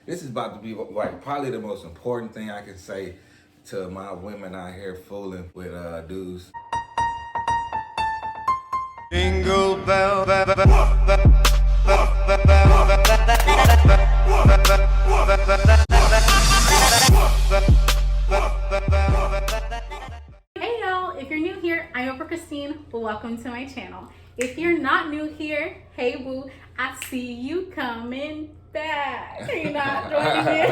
This is about to be like probably the most important thing I can say to my women out here fooling with dudes. Jingle bell. Hey y'all, if you're new here, I'm over Christine. Welcome to my channel. If you're not new here, hey boo, I see you coming back. You're not joining me?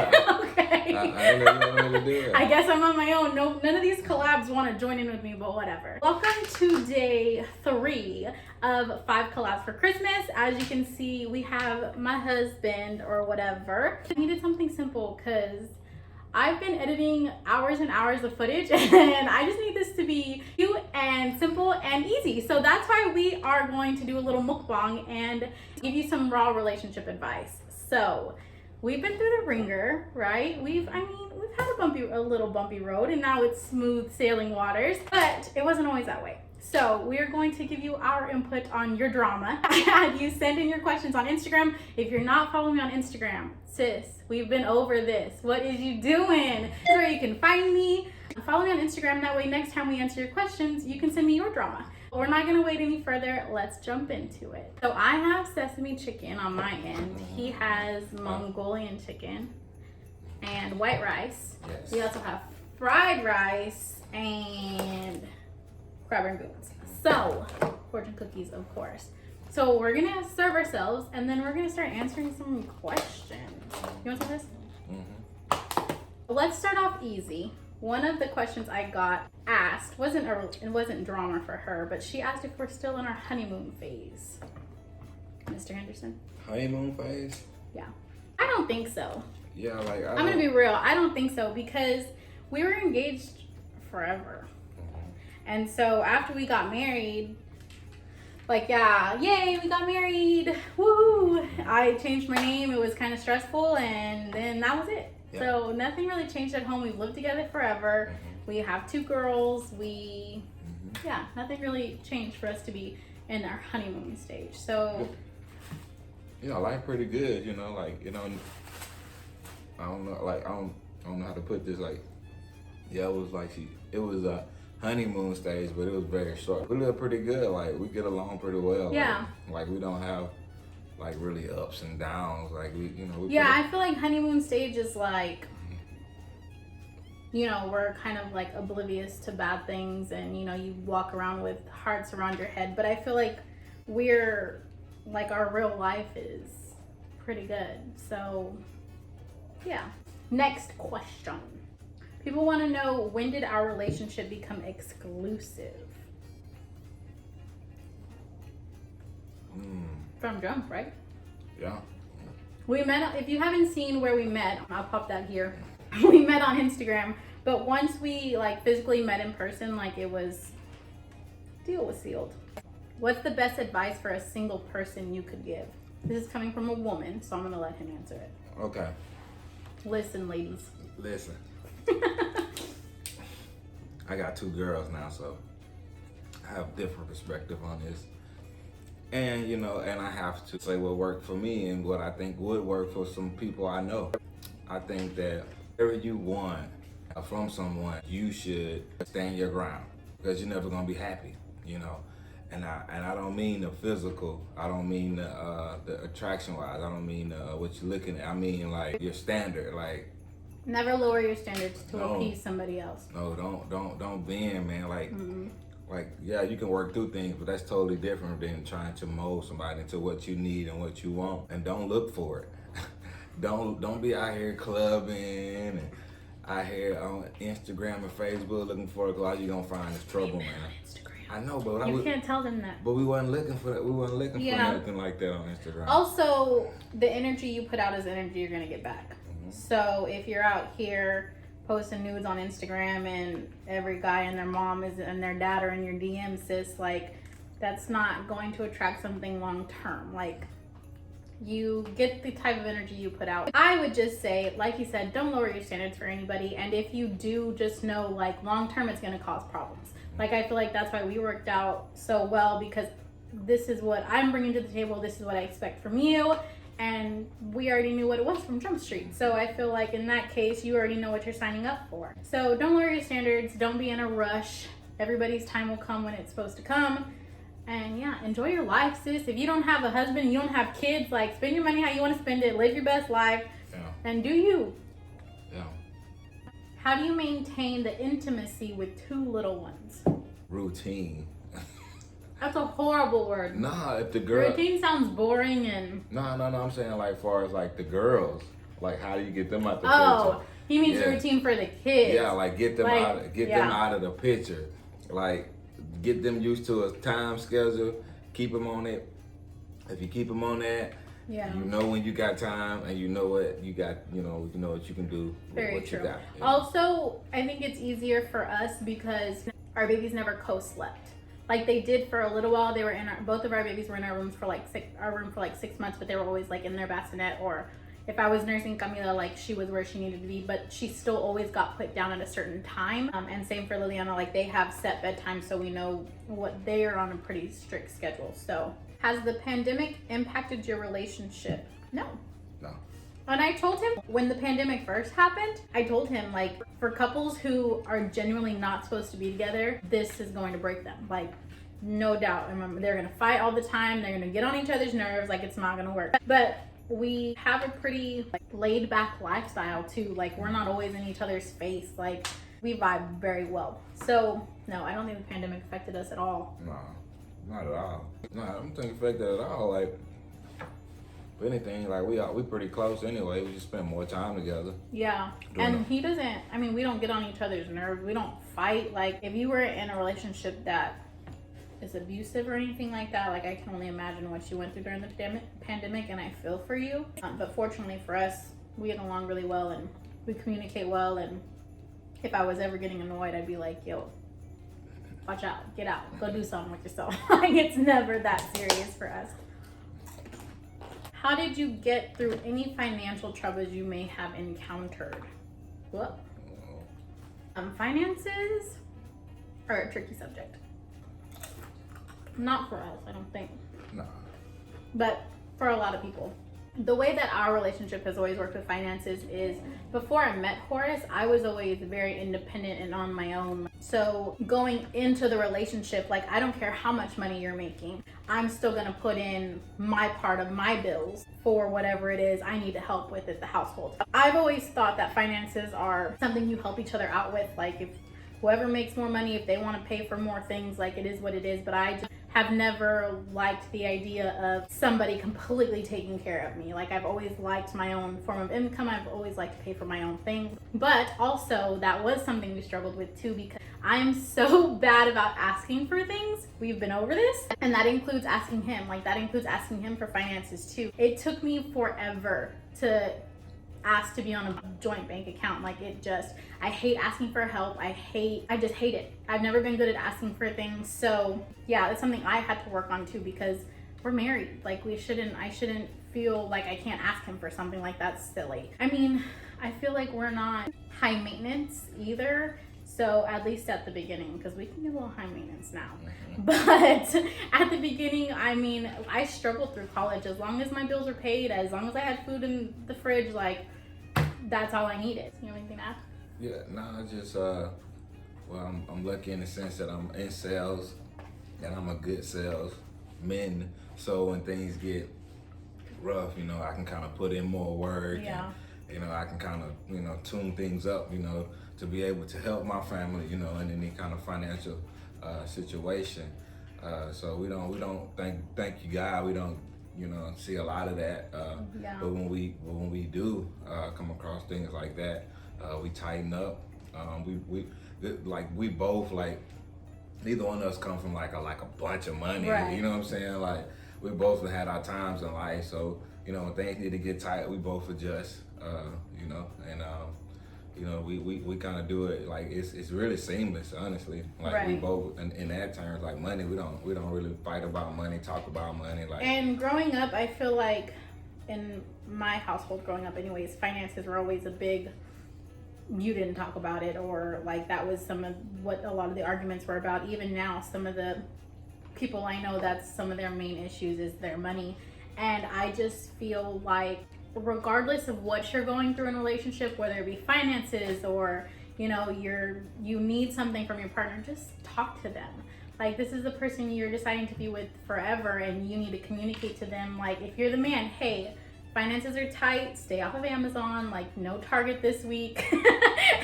Okay. I don't know what to do. I guess I'm on my own. No, none of these collabs want to join in with me, but whatever. Welcome to day 3 of 5 collabs for Christmas. As you can see, we have my husband or whatever. I needed something simple because I've been editing hours and hours of footage and I just need this to be cute and simple and easy. So that's why we are going to do a little mukbang and give you some raw relationship advice. So we've been through the ringer, right? We've had a little bumpy road and now it's smooth sailing waters, but it wasn't always that way. So we're going to give you our input on your drama. You send in your questions on Instagram. If you're not following me on Instagram, sis, we've been over this. What is you doing? This is where you can find me. Follow me on Instagram. That way next time we answer your questions, you can send me your drama. We're not gonna wait any further. Let's jump into it. So I have sesame chicken on my end. He has Mongolian chicken and white rice. Yes. We also have fried rice and crab rangoons. So, fortune cookies, of course. So we're gonna serve ourselves and then we're gonna start answering some questions. You want some of this? Let's start off easy. One of the questions I got asked it wasn't drama for her, but she asked if we're still in our honeymoon phase. Mr. Henderson? Honeymoon phase? Yeah. I don't think so. Yeah, like I'm gonna be real. I don't think so because we were engaged forever. And so after we got married, like, yeah, yay, we got married, woo! I changed my name, it was kind of stressful, and then that was it. Yeah. So nothing really changed at home. We've lived together forever. We have 2 girls. Yeah, nothing really changed for us to be in our honeymoon stage. So, life pretty good, like, I don't know, like, I don't know how to put this, like, yeah, it was a honeymoon stage, but it was very short. We live pretty good, like, we get along pretty well. Yeah. Like we don't have, like, really ups and downs, like, we yeah, I feel like honeymoon stage is like, we're kind of like oblivious to bad things and, you walk around with hearts around your head. But I feel like we're, like, our real life is pretty good. So, yeah. Next question. People want to know, when did our relationship become exclusive? From jump, right? Yeah. We met, if you haven't seen where we met, I'll pop that here. We met on Instagram, but once we, like, physically met in person, like, deal was sealed. What's the best advice for a single person you could give? This is coming from a woman, so I'm gonna let him answer it. Okay. Listen, ladies. Listen. I got 2 girls now, so I have different perspective on this. And, and I have to say what worked for me and what I think would work for some people I know. I think that whatever you want from someone, you should stand your ground because you're never gonna be happy, And I don't mean the physical. I don't mean the attraction wise. I don't mean what you're looking at. I mean, like, your standard, like. Never lower your standards to appease somebody else. No, don't bend, man. Like, yeah, you can work through things, but that's totally different than trying to mold somebody into what you need and what you want. And don't look for it. Don't be out here clubbing and out here on Instagram and Facebook looking for it, because all you're gonna find is trouble, man. I know, but you can't tell them that. But we wasn't looking for that. We wasn't looking for nothing like that on Instagram. Also, the energy you put out is the energy you're gonna get back. So if you're out here posting nudes on Instagram and every guy and their mom and their dad are in your DMs, sis, like, that's not going to attract something long term. Like, you get the type of energy you put out. I would just say, like you said, don't lower your standards for anybody. And if you do, just know, like, long term it's gonna cause problems. Like, I feel like that's why we worked out so well, because this is what I'm bringing to the table. This is what I expect from you. and we already knew what it was from Jump Street. So I feel like in that case, you already know what you're signing up for. So don't lower your standards. Don't be in a rush. Everybody's time will come when it's supposed to come. And yeah, enjoy your life, sis. If you don't have a husband, you don't have kids, like spend your money how you want to spend it. Live your best life. Yeah. And do you. Yeah. How do you maintain the intimacy with two little ones? Routine. That's a horrible word. Nah, if the girl. Routine sounds boring and. No. I'm saying like far as like the girls, like how do you get them out the Oh, picture? he means Yeah. routine for the kids. Yeah, like get them Like, out, them out of the picture. Like get them used to a time schedule. Keep them on it. If you keep them on that, Yeah. you know when you got time, and you know what you got. You know what you can do. With Very what true. You got. Yeah. Also, I think it's easier for us because our babies never co-slept. Like they did for a little while. They were in both of our babies were in our rooms for like 6 months, but they were always like in their bassinet, or if I was nursing Camila, like she was where she needed to be, but she still always got put down at a certain time. And same for Liliana, like they have set bedtime, so we know what they are on a pretty strict schedule. So has the pandemic impacted your relationship? No. No. And I told him when the pandemic first happened, I told him like for couples who are genuinely not supposed to be together, this is going to break them. Like no doubt. Remember, they're gonna fight all the time. They're gonna get on each other's nerves. Like it's not gonna work. But we have a pretty like laid back lifestyle too. Like we're not always in each other's face. Like we vibe very well. So no, I don't think the pandemic affected us at all. No, not at all. No, I don't think it affected at all. Like. If anything, like we pretty close anyway. We just spend more time together. Yeah, and he doesn't. I mean, we don't get on each other's nerves. We don't fight. Like if you were in a relationship that is abusive or anything like that, like I can only imagine what you went through during the pandemic, and I feel for you. But fortunately for us, we get along really well and we communicate well. And if I was ever getting annoyed, I'd be like, "Yo, watch out, get out, go do something with yourself." Like it's never that serious for us. How did you get through any financial troubles you may have encountered? What? Finances are a tricky subject. Not for us, I don't think. Nah. But for a lot of people. The way that our relationship has always worked with finances is before I met Horace, I was always very independent and on my own. So going into the relationship, like I don't care how much money you're making, I'm still gonna put in my part of my bills for whatever it is I need to help with at the household. I've always thought that finances are something you help each other out with. Like if whoever makes more money, if they want to pay for more things, like it is what it is. But I just have never liked the idea of somebody completely taking care of me. Like I've always liked my own form of income. I've always liked to pay for my own things. But also that was something we struggled with too, because I am so bad about asking for things. We've been over this, and that includes asking him. Like that includes asking him for finances too. It took me forever to ask to be on a joint bank account. Like I hate asking for help. I just hate it. I've never been good at asking for things. So yeah, that's something I had to work on too, because we're married. Like I shouldn't feel like I can't ask him for something. Like that's silly. I mean, I feel like we're not high maintenance either. So at least at the beginning, because we can get a little high maintenance now. But at the beginning, I mean, I struggled through college. As long as my bills were paid, as long as I had food in the fridge, like that's all I needed. You have anything to add? Yeah, no, just well, I'm lucky in the sense that I'm in sales, and I'm a good salesman. So when things get rough, I can kind of put in more work. Yeah. And, I can kind of, tune things up, to be able to help my family, in any kind of financial situation. So we don't thank you God. We don't, see a lot of that. Yeah. But when we do come across things like that, we tighten up. We both like, neither one of us come from like a bunch of money. Right. You know what I'm saying? Like we both have had our times in life. So when things need to get tight, we both adjust. We kind of do it like it's really seamless, honestly. Like right. We both in that terms, like money, we don't really fight about money, talk about money. Like, and growing up, I feel like in my household growing up anyways, finances were always a big, you didn't talk about it, or like that was some of what a lot of the arguments were about. Even now, some of the people I know, that's some of their main issues is their money. And I just feel like regardless of what you're going through in a relationship, whether it be finances or you need something from your partner, just talk to them. Like, this is the person you're deciding to be with forever, and you need to communicate to them. Like, if you're the man, hey, finances are tight, stay off of Amazon, like no Target this week.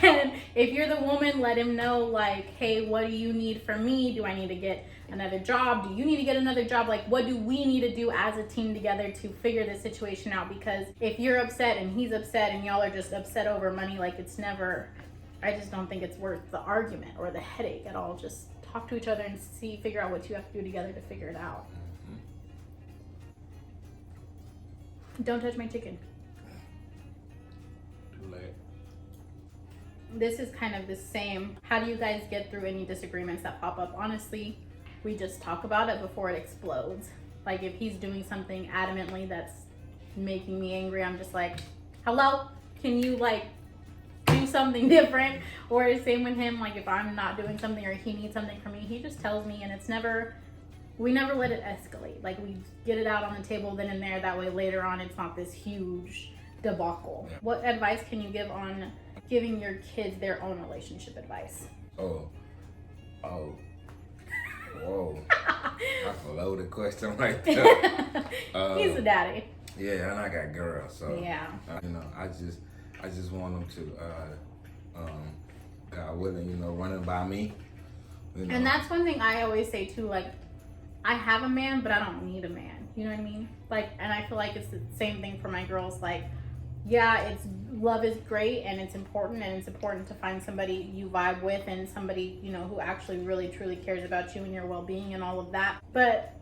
And if you're the woman, let him know, like, hey, what do you need from me? Do I need to get another job? Do you need to get another job? Like, what do we need to do as a team together to figure this situation out? Because if you're upset and he's upset and y'all are just upset over money, like, I just don't think it's worth the argument or the headache at all. Just talk to each other and figure out what you have to do together to figure it out. Don't touch my chicken. Too late. This is kind of the same. How do you guys get through any disagreements that pop up? Honestly, we just talk about it before it explodes. Like, if he's doing something adamantly that's making me angry, I'm just like, hello, can you like do something different? Or same with him, like if I'm not doing something or he needs something from me, he just tells me, and we never let it escalate. Like, we get it out on the table then and there, that way later on it's not this huge debacle. Yeah. What advice can you give on giving your kids their own relationship advice? Whoa. That's a loaded question right there. He's a daddy. Yeah, and I got girls, so yeah. I just want them to, God willing, running by me. And that's one thing I always say too, like, I have a man, but I don't need a man. You know what I mean? Like, and I feel like it's the same thing for my girls. Like, yeah, love is great and it's important to find somebody you vibe with and somebody, who actually really truly cares about you and your well-being and all of that. But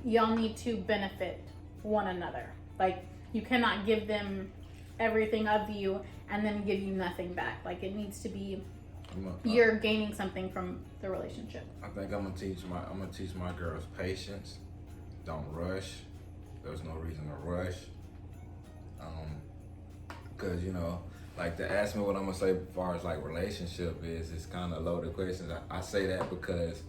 y'all need to benefit one another. Like, you cannot give them everything of you and then give you nothing back. Like, it needs to be you're gaining something from the relationship. I think I'm gonna teach my girls patience. Don't rush. There's no reason to rush. Because like, to ask me what I'm gonna say as far as like relationship it's kind of loaded questions. I say that because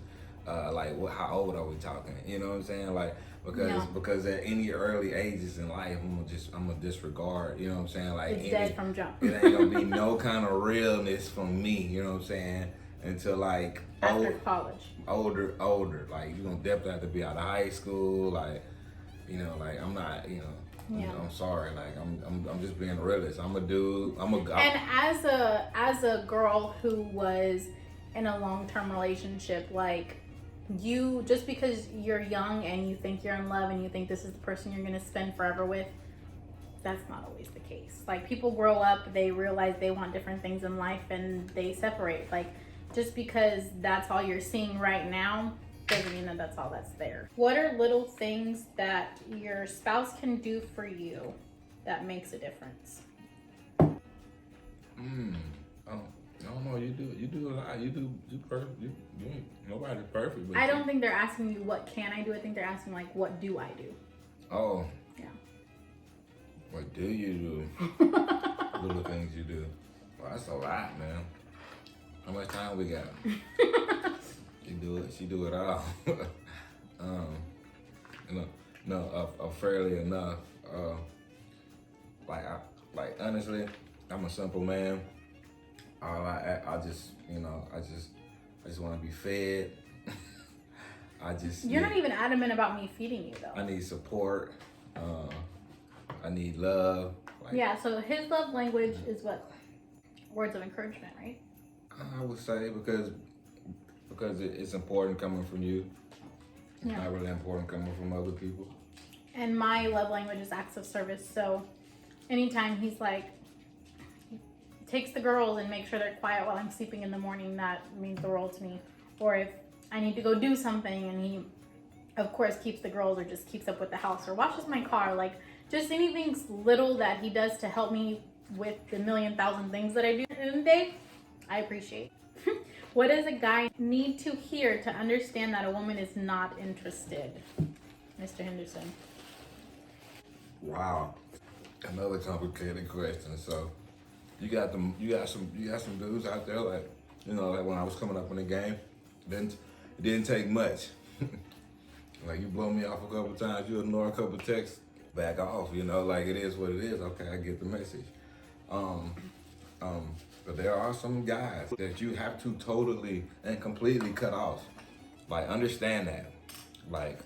how old are we talking? You know what I'm saying? Like, because at any early ages in life, I'm gonna disregard. You know what I'm saying? Like, it's dead from jump. It ain't gonna be no kind of realness from me. You know what I'm saying? Until like after college. Older. Like, you're gonna definitely have to be out of high school. Like, like, I'm not. I'm sorry. Like, I'm just being a realist. I'm a dude. And as a girl who was in a long-term relationship, like, you, just because you're young and you think you're in love and you think this is the person you're going to spend forever with, that's not always the case. Like, people grow up, they realize they want different things in life, and they separate. Like, just because that's all you're seeing right now doesn't mean that that's all that's there. What are little things that your spouse can do for you that makes a difference? I don't know. You do a lot. You perfect. Nobody's perfect. But I don't think they're asking you what can I do. I think they're asking, like, what do I do? Oh. Yeah. What do you do? Little things you do. Well, that's a lot, man. How much time we got? She do it all. Fairly enough. Honestly, I'm a simple man. I just want to be fed. You're not even adamant about me feeding you, though. I need support. I need love. Yeah. So his love language is what? Words of encouragement, right? I would say because it's important coming from you. It's not really important coming from other people. And my love language is acts of service. So anytime he's like, takes the girls and makes sure they're quiet while I'm sleeping in the morning, that means the world to me. Or if I need to go do something and he, of course, keeps the girls or just keeps up with the house or washes my car, like, just anything little that he does to help me with the 1,000,000 things that I do in the day, I appreciate. What does a guy need to hear to understand that a woman is not interested? Mr. Henderson. Wow. Another complicated question. So you got some dudes out there, like, like when I was coming up in the game, it didn't take much. Like, you blow me off a couple times, you ignore a couple texts, back off. You know, like, it is what it is. Okay, I get the message. But there are some guys that you have to totally and completely cut off. Like, understand that. Like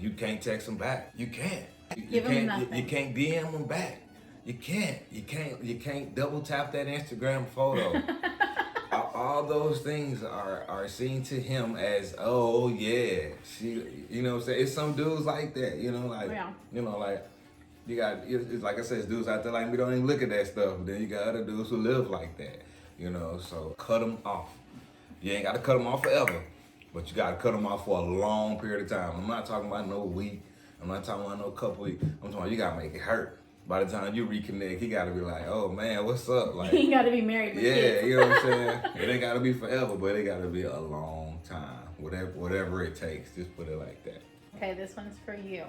you can't text them back. You can't. You can't DM them back. You can't double tap that Instagram photo. All those things are seen to him as, oh yeah, she, you know what I'm saying? It's some dudes like that, you know, like, you know, like, you got, it's like I said, it's dudes out there like, we don't even look at that stuff. Then you got other dudes who live like that, you know, so cut them off. You ain't got to cut them off forever, but you got to cut them off for a long period of time. I'm not talking about no week. I'm not talking about no couple weeks. I'm talking about you got to make it hurt. By the time you reconnect, he got to be like, oh man, what's up? Like, he got to be married with kids. You know what I'm saying? It ain't got to be forever, but it got to be a long time. Whatever it takes, just put it like that. Okay, this one's for you.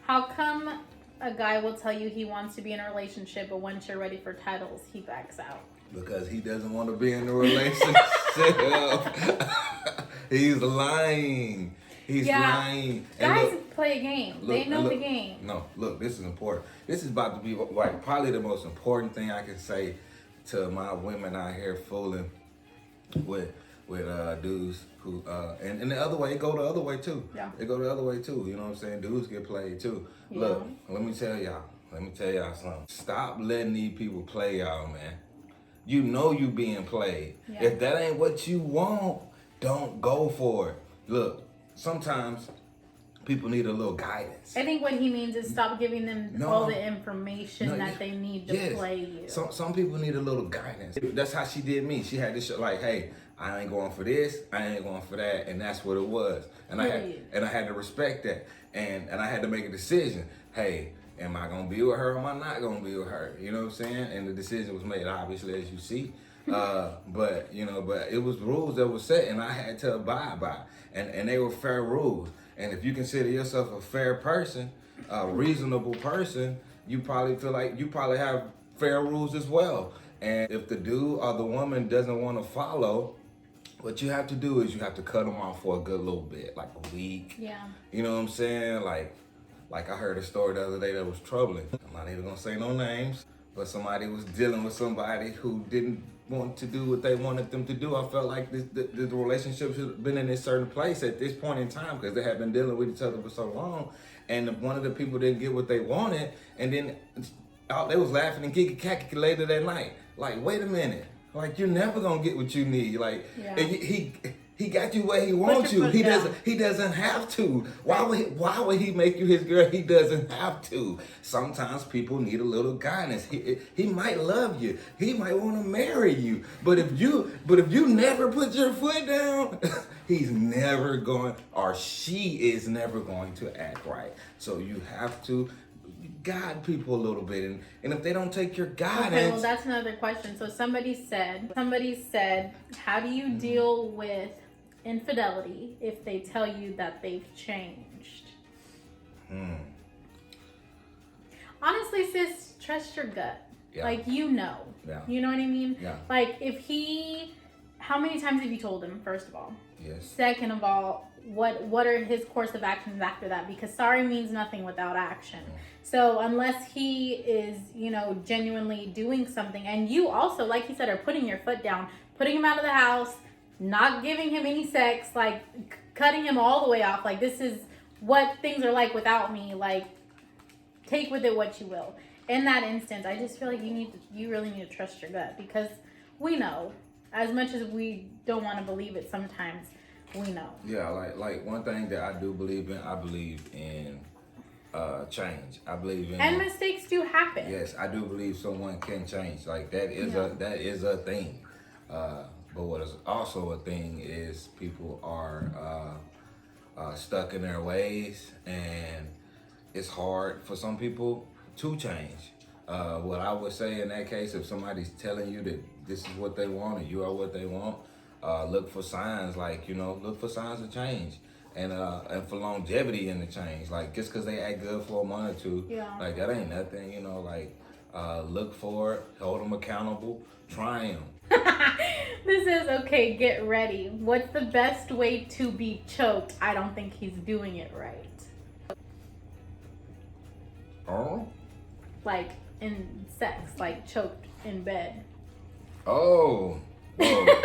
How come a guy will tell you he wants to be in a relationship, but once you're ready for titles, he backs out? Because he doesn't want to be in a relationship. He's lying. He's lying. Guys play a game. They know the game. No, look, this is important. This is about to be like probably the most important thing I can say to my women out here fooling with dudes who and the other way, it go the other way too. Yeah. It go the other way too. You know what I'm saying? Dudes get played too. Yeah. Look, let me tell y'all something. Stop letting these people play y'all, man. You know you being played. Yeah. If that ain't what you want, don't go for it. Look, sometimes people need a little guidance. I think what he means is stop giving them all the information that they need to play you. Some people need a little guidance. That's how she did me. She had this shit like, hey, I ain't going for this, I ain't going for that, and that's what it was. And I had to respect that. And I had to make a decision. Hey, am I gonna be with her or am I not gonna be with her? You know what I'm saying? And the decision was made, obviously, as you see. But it was rules that were set and I had to abide by. And they were fair rules. And if you consider yourself a fair person, a reasonable person, you probably feel like you probably have fair rules as well. And if the dude or the woman doesn't want to follow, what you have to do is you have to cut them off for a good little bit, like a week. Yeah. You know what I'm saying? Like I heard a story the other day that was troubling. I'm not even gonna say no names, but somebody was dealing with somebody who didn't want to do what they wanted them to do. I felt like the relationship should have been in a certain place at this point in time because they had been dealing with each other for so long. And one of the people didn't get what they wanted, and then they was laughing and kiki later that night. Like, wait a minute. Like, you're never gonna get what you need. Like, he got you where he wants you. He doesn't have to. Why would he make you his girl? He doesn't have to. Sometimes people need a little guidance. He might love you. He might want to marry you. But if you never put your foot down, he's never going, or she is never going to act right. So you have to guide people a little bit, and if they don't take your guidance. Okay, well, that's another question. So somebody said, how do you deal with infidelity if they tell you that they've changed? Honestly, sis, trust your gut. Yeah. Like, you know. Yeah. You know what I mean? Yeah. Like, how many times have you told him, first of all? Yes. Second of all, what are his course of actions after that? Because sorry means nothing without action. So unless he is, genuinely doing something, and you also, like he said, are putting your foot down, putting him out of the house, not giving him any sex, like cutting him all the way off, like this is what things are like without me, like take with it what you will. In that instance, I just feel like you really need to trust your gut, because we know, as much as we don't want to believe it sometimes, we know. Yeah, like one thing that I do believe in, I believe in change. I believe in, and mistakes do happen. Yes, I do believe someone can change. Like that is a thing. But what is also a thing is people are stuck in their ways, and it's hard for some people to change. What I would say in that case, if somebody's telling you that this is what they want and you are what they want, look for signs, look for signs of change. And for longevity in the change. Like, just because they act good for a month or two, like, that ain't nothing, look for it, hold them accountable, try them. This is, okay, get ready. What's the best way to be choked? I don't think he's doing it right. Oh? Like in sex, like choked in bed. Oh. Oh.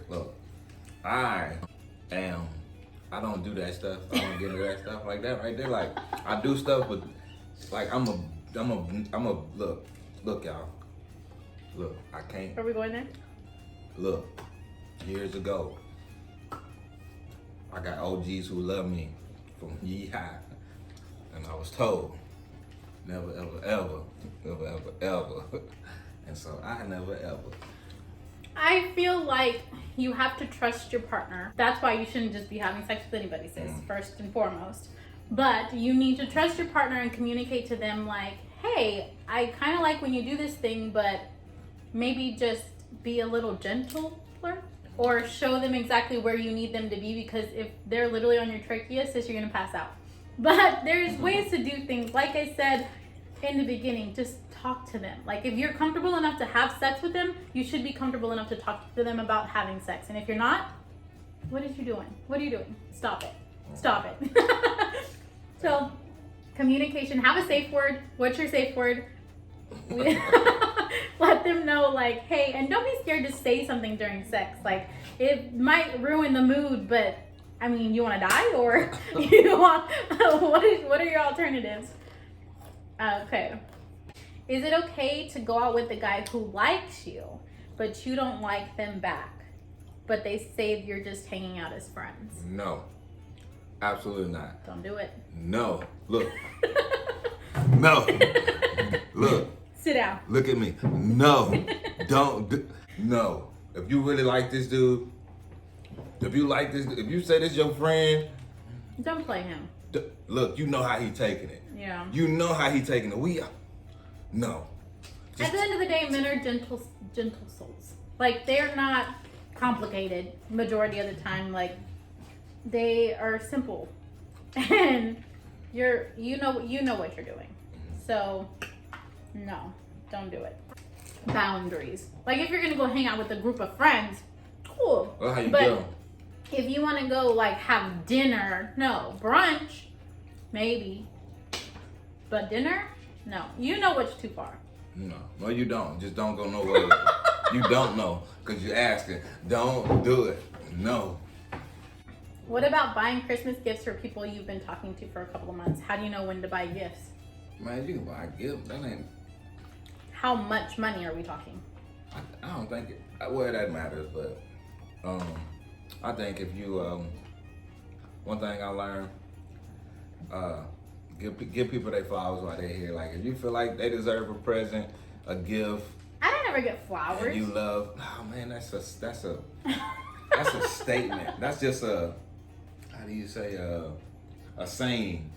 Look, I don't do that stuff. I don't get into that stuff like that right there. Like, I do stuff, but like I'm a look, y'all. Look, I can't. Are we going there? Look, years ago, I got OGs who love me from Yeehaw, and I was told, never, ever, ever, never, ever, ever. And so I never, ever. I feel like you have to trust your partner. That's why you shouldn't just be having sex with anybody, sis, first and foremost. But you need to trust your partner and communicate to them like, hey, I kind of like when you do this thing, but maybe just be a little gentler, or show them exactly where you need them to be, because if they're literally on your trachea, sis, you're gonna pass out. But there's ways to do things. Like I said in the beginning, just talk to them. Like, if you're comfortable enough to have sex with them, you should be comfortable enough to talk to them about having sex. And if you're not, what is you doing? What are you doing? Stop it. Stop it. So, communication. Have a safe word. What's your safe word? Let them know, like, hey, and don't be scared to say something during sex. Like, it might ruin the mood, but I mean, you want to die, or you want? What are your alternatives? Okay. Is it okay to go out with a guy who likes you, but you don't like them back, but they say you're just hanging out as friends? No, absolutely not. Don't do it. No, look. No, look. Sit down. Look at me. No, no. If you really like this dude, if you say this your friend, Don't play him. Look, you know how he taking it. Yeah. You know how he taking it. No. At the end of the day, men are gentle souls. Like, they're not complicated majority of the time. Like, they are simple, and you know what you're doing. So, no, don't do it. Boundaries. Like, if you're gonna go hang out with a group of friends, cool. Well, how you but doing? if you want to go like have dinner, no. Brunch, maybe. But dinner, no. You know what's too far. No, you don't. Just don't go nowhere. You don't know because you're asking. Don't do it. No. What about buying Christmas gifts for people you've been talking to for a couple of months? How do you know when to buy gifts? Man, you can buy a gift. That ain't. How much money are we talking? I don't think it. Well, that matters, but I think if you one thing I learned, give people their flowers while they're here. Like, if you feel like they deserve a present, a gift, I don't ever get flowers. and you love, oh man, that's a statement. That's just a, how do you say, a saying.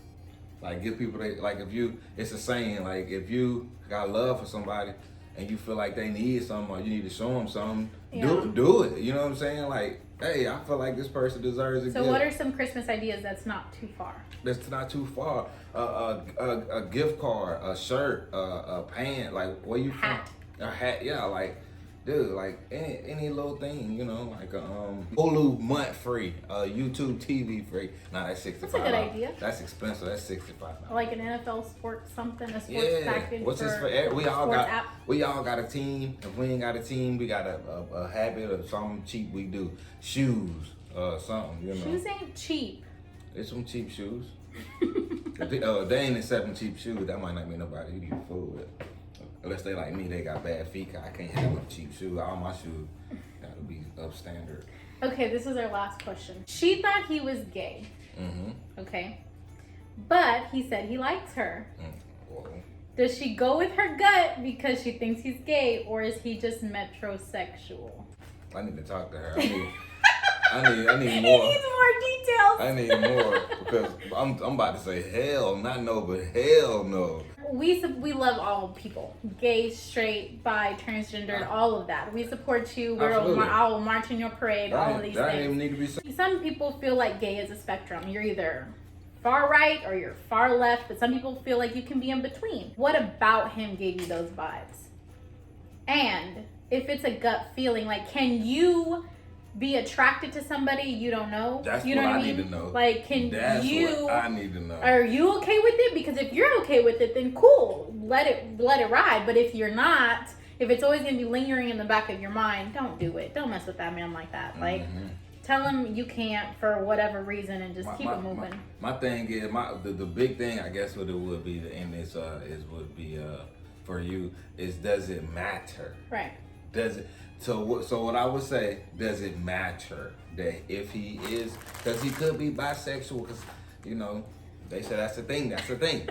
Like, give people it's a saying. Like, if you got love for somebody and you feel like they need something or you need to show them something, do it. You know what I'm saying? Like, hey, I feel like this person deserves a gift. So what are some Christmas ideas that's not too far? That's not too far. A gift card, a shirt, a pant, like where you Hat. from? A hat, yeah, like, dude, like any little thing, you know, like Hulu month free, YouTube TV free. Nah, that's $65. That's a good idea. That's expensive. That's $65. Like an NFL sports something, a sports package. What's this for? We all got a team. If we ain't got a team, we got a habit of something cheap we do. Shoes, something, you know. Shoes ain't cheap. It's some cheap shoes. If they ain't accepting cheap shoes, that might not be nobody you can fool with. Unless they like me, they got bad feet. I can't have no cheap shoes. All my shoes gotta be upstandard. Okay, this is our last question. She thought he was gay. Mm-hmm. Okay. But he said he likes her. Well, Does she go with her gut because she thinks he's gay, or is he just metrosexual? I need to talk to her. I need more. He needs more details. I need more because I'm about to say hell, not no, but hell no. We love all people, gay, straight, bi, transgendered, all of that. We support you. I will march in your parade. All of these that things. Even need to be said. Some people feel like gay is a spectrum. You're either far right or you're far left, but some people feel like you can be in between. What about him gave you those vibes? And if it's a gut feeling, like, can you be attracted to somebody you don't know? That's you know what what I mean? need to know. Like, That's you? what I need to know. Are you okay with it? Because if you're okay with it, then cool. Let it ride. But if you're not, if it's always gonna be lingering in the back of your mind, don't do it. Don't mess with that man like that. Like, tell him you can't for whatever reason and just keep it moving. My thing is the big thing I guess what it would be to end this would be for you is, does it matter? Right. Does it? So what I would say, does it matter that if he is, because he could be bisexual, because you know they say that's the thing. That's the thing.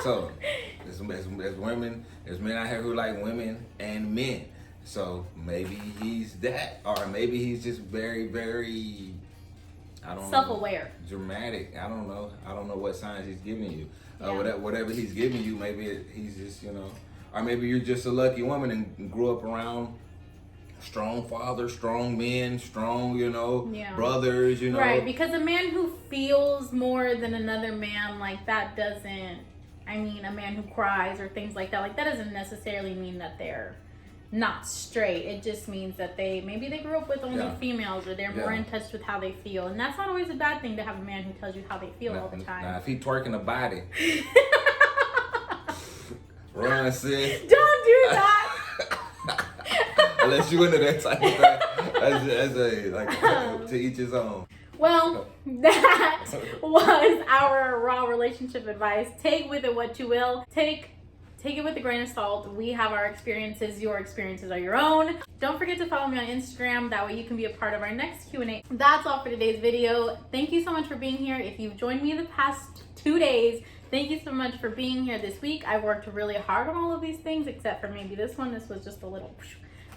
So there's women, there's men out here who like women and men. So maybe he's that, or maybe he's just very, very, I don't know, self-aware, dramatic. I don't know what signs he's giving you. Yeah. Whatever he's giving you, maybe he's just, you know, or maybe you're just a lucky woman and grew up around strong fathers, strong men, strong, you know, brothers, you know. Right, because a man who feels more than another man, like that doesn't, I mean, a man who cries or things like that doesn't necessarily mean that they're not straight. It just means that maybe they grew up with only females, or they're more in touch with how they feel. And that's not always a bad thing to have a man who tells you how they feel all the time. Now, if he twerking a body, run, sis. Don't do that. Unless you into that type of thing, as a like to each his own. Well, that was our raw relationship advice. Take with it what you will. Take it with a grain of salt. We have our experiences. Your experiences are your own. Don't forget to follow me on Instagram. That way you can be a part of our next Q&A. That's all for today's video. Thank you so much for being here. If you've joined me the past 2 days, thank you so much for being here this week. I worked really hard on all of these things, except for maybe this one. This was just a little...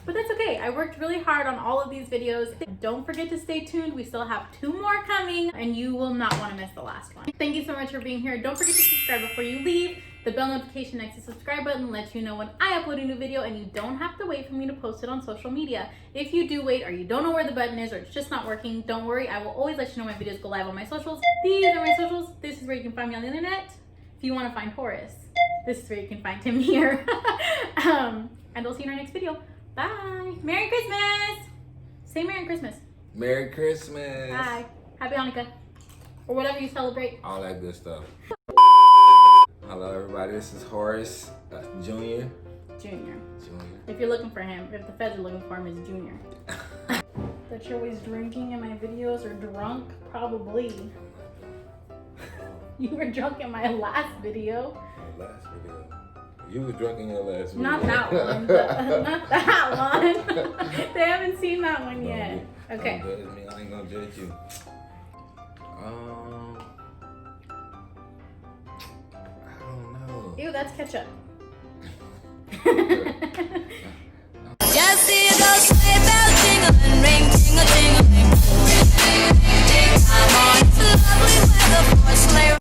But that's okay. I worked really hard on all of these videos. Don't forget to stay tuned. We still have 2 more coming, and you will not want to miss the last one. Thank you so much for being here. Don't forget to subscribe before you leave. The bell notification next to the subscribe button lets you know when I upload a new video, and you don't have to wait for me to post it on social media. If you do wait, or you don't know where the button is, or it's just not working, don't worry. I will always let you know when my videos go live on my socials. These are my socials. This is where you can find me on the internet. If you want to find Horace, this is where you can find him here. And I'll see you in our next video. Bye. Merry Christmas. Say Merry Christmas. Merry Christmas. Bye. Happy Hanukkah. Or whatever you celebrate. All that good stuff. Hello, everybody. This is Horace Jr. Junior. If you're looking for him, if the feds are looking for him, it's Junior. That you're always drinking in my videos, or drunk? Probably. You were drunk in my last video. My last video. You was drunk in your last video. Not that one. Not that one. They haven't seen that one yet. Okay. Don't judge me. I ain't gonna judge you. I don't know. Ew, that's ketchup.